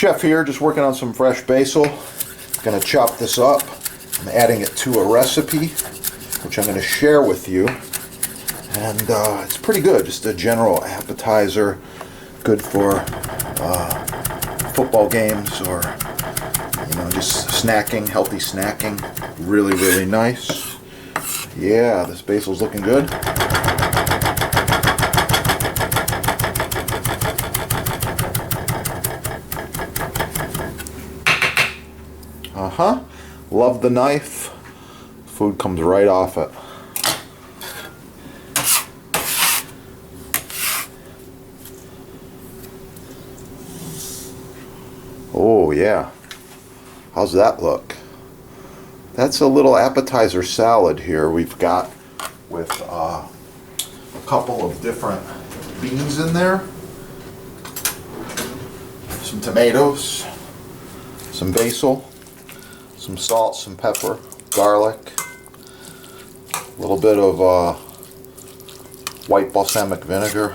Chef here, just working on some fresh basil. Gonna chop this up. I'm adding it to a recipe, which I'm gonna share with you. And it's pretty good, just a general appetizer. Good for football games or, just snacking, healthy snacking. Really, really nice. Yeah, this basil's looking good. Love the knife. Food comes right off it. Oh yeah. How's that look? That's a little appetizer salad here we've got with a couple of different beans in there. Some tomatoes, some basil, some salt, some pepper, garlic, a little bit of white balsamic vinegar,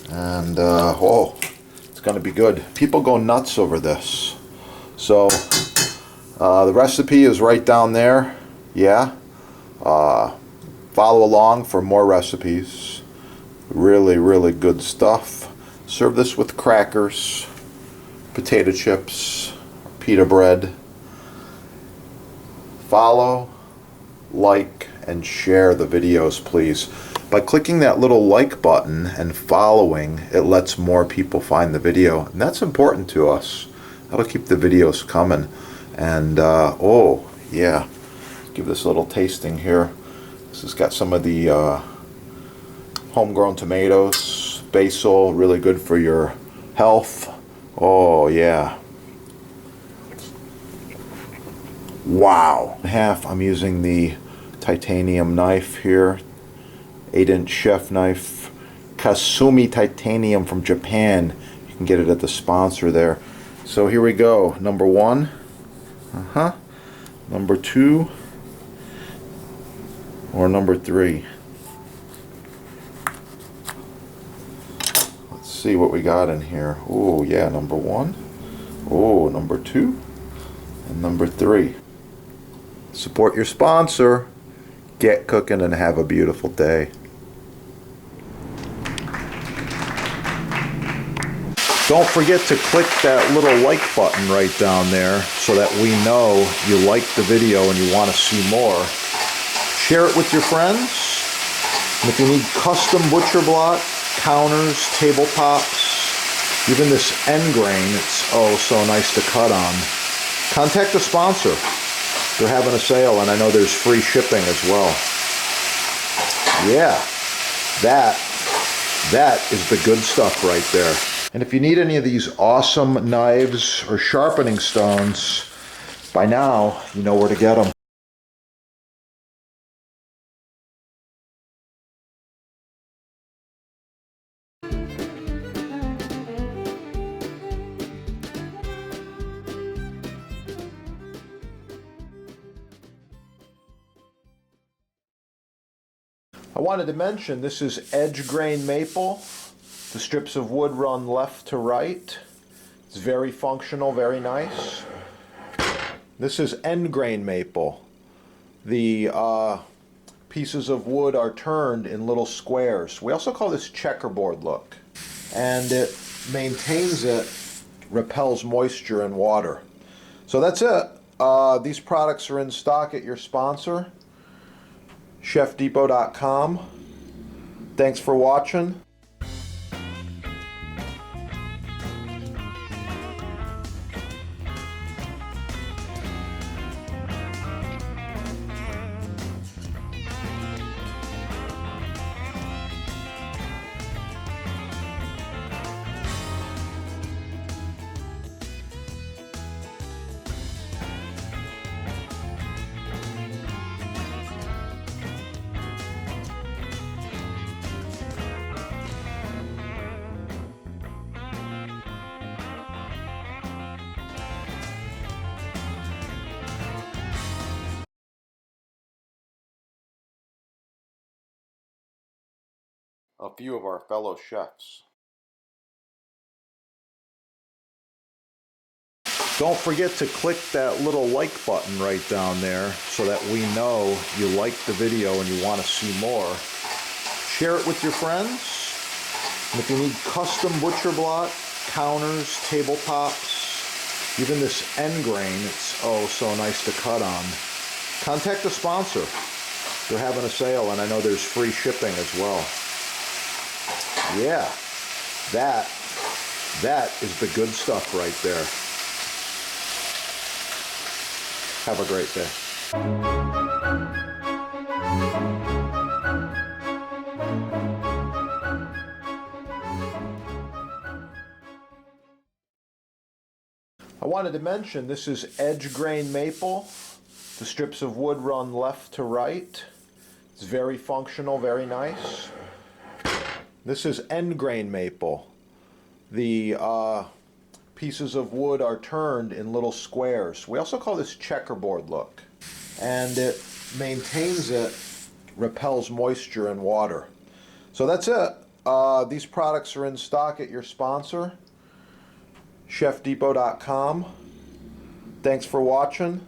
and it's going to be good. People go nuts over this. So the recipe is right down there. Yeah. Follow along for more recipes. Really, really good stuff. Serve this with crackers, potato chips, pita bread. Follow, like, and share the videos, please. By clicking that little like button and following, it lets more people find the video, and that's important to us. That'll keep the videos coming. And oh yeah, give this a little tasting here. This has got some of the homegrown tomatoes, basil, really good for your health. Oh yeah. Wow. I'm using the titanium knife here, 8-inch chef knife, Kasumi Titanium from Japan. You can get it at the sponsor there. So here we go. Number 1. Number 2. Or number 3. Let's see what we got in here. Oh yeah, number 1. Oh, number 2. And number 3. Support your sponsor. Get cooking and have a beautiful day. Don't forget to click that little like button right down there so that we know you like the video and you want to see more. Share it with your friends. And if you need custom butcher block, counters, tabletops, even this end grain, it's oh so nice to cut on, contact the sponsor. They're having a sale, and I know there's free shipping as well. Yeah, that is the good stuff right there. And if you need any of these awesome knives or sharpening stones, by now you know where to get them. I wanted to mention this is edge grain maple. The strips of wood run left to right. It's very functional, very nice. This is end grain maple. The pieces of wood are turned in little squares. We also call this checkerboard look. And it maintains it, repels moisture and water. So that's it. These products are in stock at your sponsor, chefdepot.com. Thanks for watching. A few of our fellow chefs. Don't forget to click that little like button right down there so that we know you liked the video and you want to see more. Share it with your friends. And if you need custom butcher block, counters, tabletops, even this end grain, it's oh so nice to cut on, contact the sponsor. They're having a sale and I know there's free shipping as well. Yeah, that is the good stuff right there. Have a great day. I wanted to mention this is edge grain maple. The strips of wood run left to right. It's very functional, very nice. This is end grain maple. The pieces of wood are turned in little squares. We also call this checkerboard look. And it maintains it, repels moisture and water. So that's it. These products are in stock at your sponsor, chefdepot.com. Thanks for watching.